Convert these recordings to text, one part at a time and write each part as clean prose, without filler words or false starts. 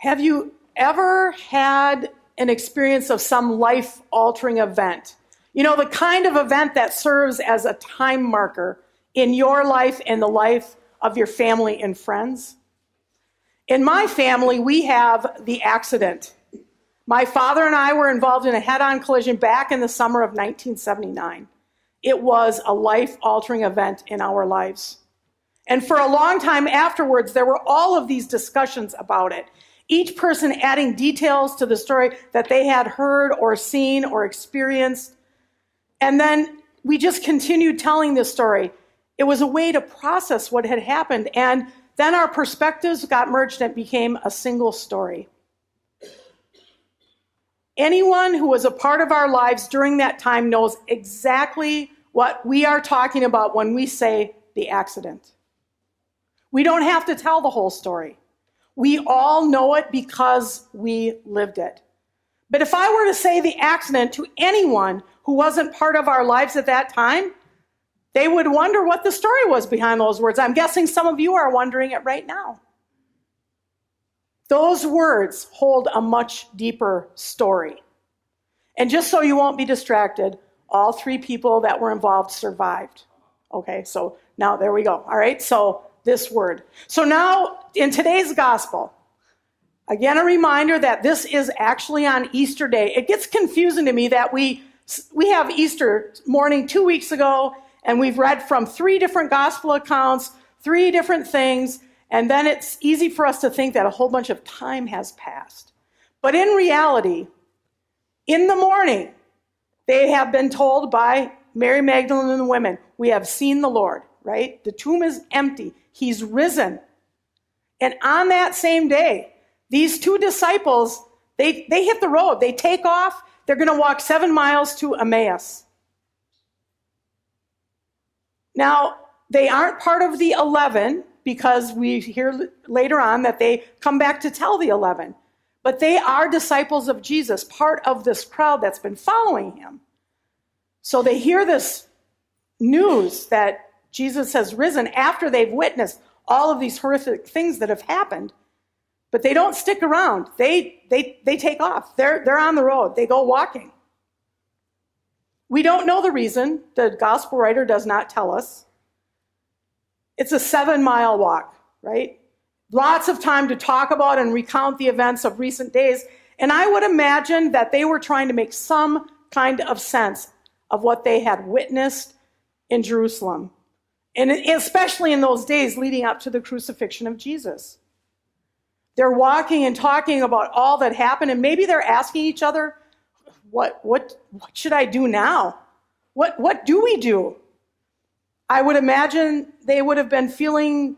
Have you ever had an experience of some life-altering event? You know, the kind of event that serves as a time marker in your life and the life of your family and friends? In my family, we have the accident. My father and I were involved in a head-on collision back in the summer of 1979. It was a life-altering event in our lives. And for a long time afterwards, there were all of these discussions about it, each person adding details to the story that they had heard or seen or experienced. And then we just continued telling this story. It was a way to process what had happened. And then our perspectives got merged and it became a single story. Anyone who was a part of our lives during that time knows exactly what we are talking about when we say the accident. We don't have to tell the whole story. We all know it because we lived it. But if I were to say the accident to anyone who wasn't part of our lives at that time, they would wonder what the story was behind those words. I'm guessing some of you are wondering it right now. Those words hold a much deeper story. And just so you won't be distracted, all three people that were involved survived. Okay, so now there we go. All right, so this word. So now in today's gospel, again, a reminder that this is actually on Easter Day. It gets confusing to me that we have Easter morning 2 weeks ago, and we've read from 3 different gospel accounts, 3 different things, and then it's easy for us to think that a whole bunch of time has passed. But in reality, in the morning, they have been told by Mary Magdalene and the women, we have seen the Lord, right? The tomb is empty. He's risen. And on that same day, these 2 disciples, they hit the road. They take off. They're going to walk 7 miles to Emmaus. Now, they aren't part of the 11 because we hear later on that they come back to tell the 11. But they are disciples of Jesus, part of this crowd that's been following him. So they hear this news that Jesus has risen after they've witnessed all of these horrific things that have happened. But they don't stick around. They take off. They're on the road. They go walking. We don't know the reason. The gospel writer does not tell us. It's a 7-mile walk, right? Lots of time to talk about and recount the events of recent days. And I would imagine that they were trying to make some kind of sense of what they had witnessed in Jerusalem. And especially in those days leading up to the crucifixion of Jesus. They're walking and talking about all that happened, and maybe they're asking each other, what should I do now? What do we do? I would imagine they would have been feeling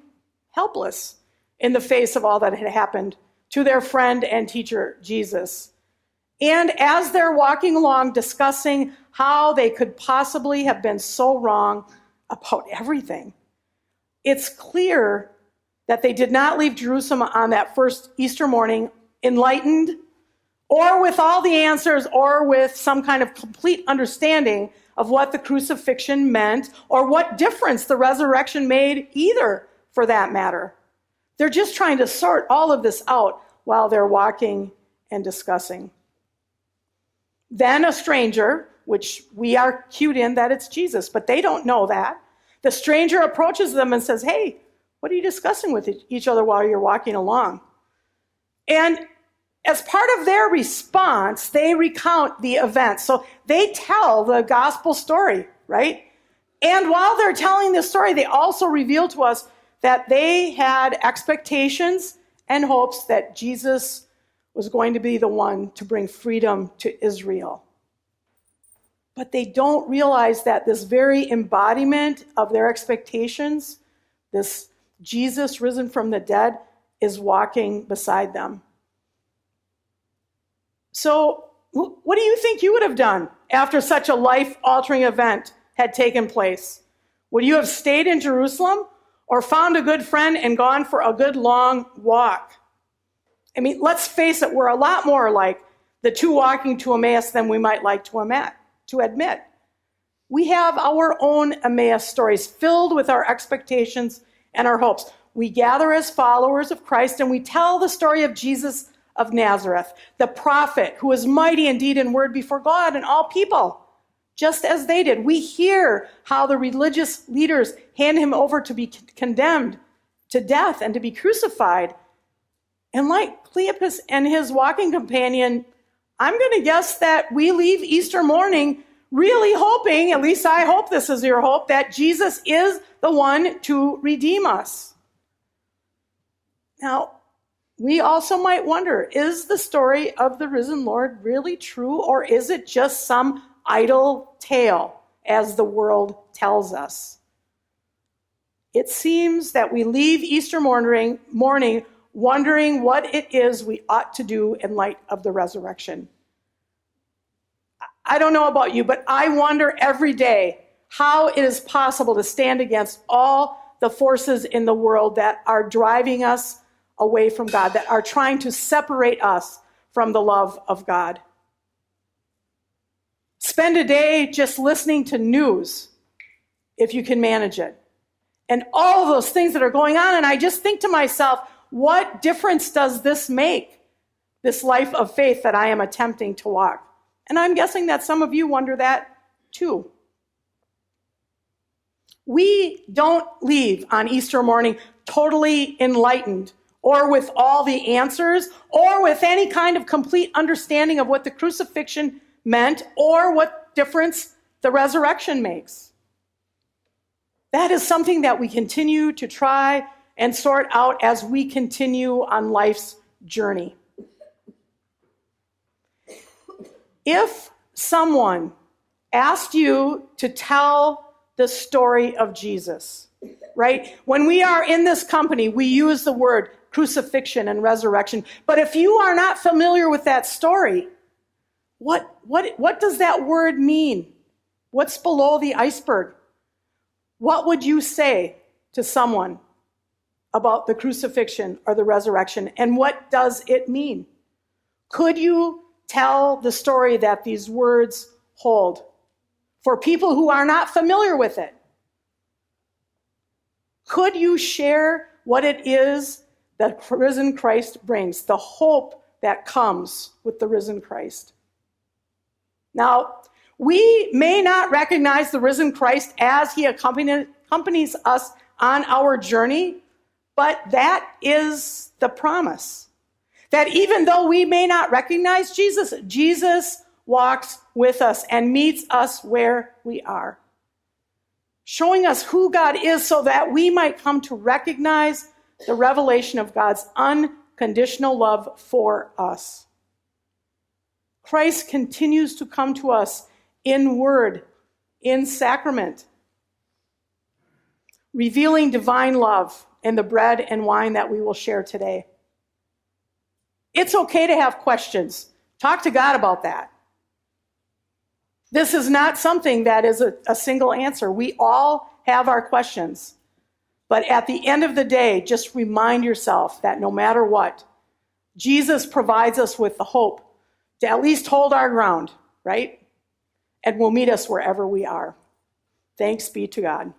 helpless in the face of all that had happened to their friend and teacher, Jesus. And as they're walking along discussing how they could possibly have been so wrong about everything, it's clear that they did not leave Jerusalem on that first Easter morning enlightened or with all the answers or with some kind of complete understanding of what the crucifixion meant or what difference the resurrection made either, for that matter. They're just trying to sort all of this out while they're walking and discussing. Then a stranger, which we are cued in that it's Jesus, but they don't know that. The stranger approaches them and says, hey, what are you discussing with each other while you're walking along? And as part of their response, they recount the events. So they tell the gospel story, right? And while they're telling this story, they also reveal to us that they had expectations and hopes that Jesus was going to be the one to bring freedom to Israel. But they don't realize that this very embodiment of their expectations, this Jesus risen from the dead, is walking beside them. So what do you think you would have done after such a life-altering event had taken place? Would you have stayed in Jerusalem or found a good friend and gone for a good long walk? I mean, let's face it, we're a lot more like the 2 walking to Emmaus than we might like to admit. We have our own Emmaus stories filled with our expectations and our hopes. We gather as followers of Christ and we tell the story of Jesus of Nazareth, the prophet who was mighty in deed and word before God and all people, just as they did. We hear how the religious leaders hand him over to be condemned to death and to be crucified. And like Cleopas and his walking companion, I'm going to guess that we leave Easter morning really hoping, at least I hope this is your hope, that Jesus is the one to redeem us. Now, we also might wonder, is the story of the risen Lord really true, or is it just some idle tale, as the world tells us? It seems that we leave Easter morning wondering what it is we ought to do in light of the resurrection. I don't know about you, but I wonder every day how it is possible to stand against all the forces in the world that are driving us away from God, that are trying to separate us from the love of God. Spend a day just listening to news, if you can manage it, and all of those things that are going on. And I just think to myself, what difference does this make, this life of faith that I am attempting to walk? And I'm guessing that some of you wonder that too. We don't leave on Easter morning totally enlightened, or with all the answers, or with any kind of complete understanding of what the crucifixion meant, or what difference the resurrection makes. That is something that we continue to try and sort out as we continue on life's journey. If someone asked you to tell the story of Jesus, right? When we are in this company, we use the word crucifixion and resurrection. But if you are not familiar with that story, what does that word mean? What's below the iceberg? What would you say to someone about the crucifixion or the resurrection, and what does it mean? Could you tell the story that these words hold for people who are not familiar with it? Could you share what it is that risen Christ brings, the hope that comes with the risen Christ? Now, we may not recognize the risen Christ as he accompanies us on our journey, but that is the promise. That even though we may not recognize Jesus, Jesus walks with us and meets us where we are, showing us who God is so that we might come to recognize the revelation of God's unconditional love for us. Christ continues to come to us in word, in sacrament, revealing divine love in the bread and wine that we will share today. It's okay to have questions. Talk to God about that. This is not something that is a single answer. We all have our questions. But at the end of the day, just remind yourself that no matter what, Jesus provides us with the hope to at least hold our ground, right? And will meet us wherever we are. Thanks be to God.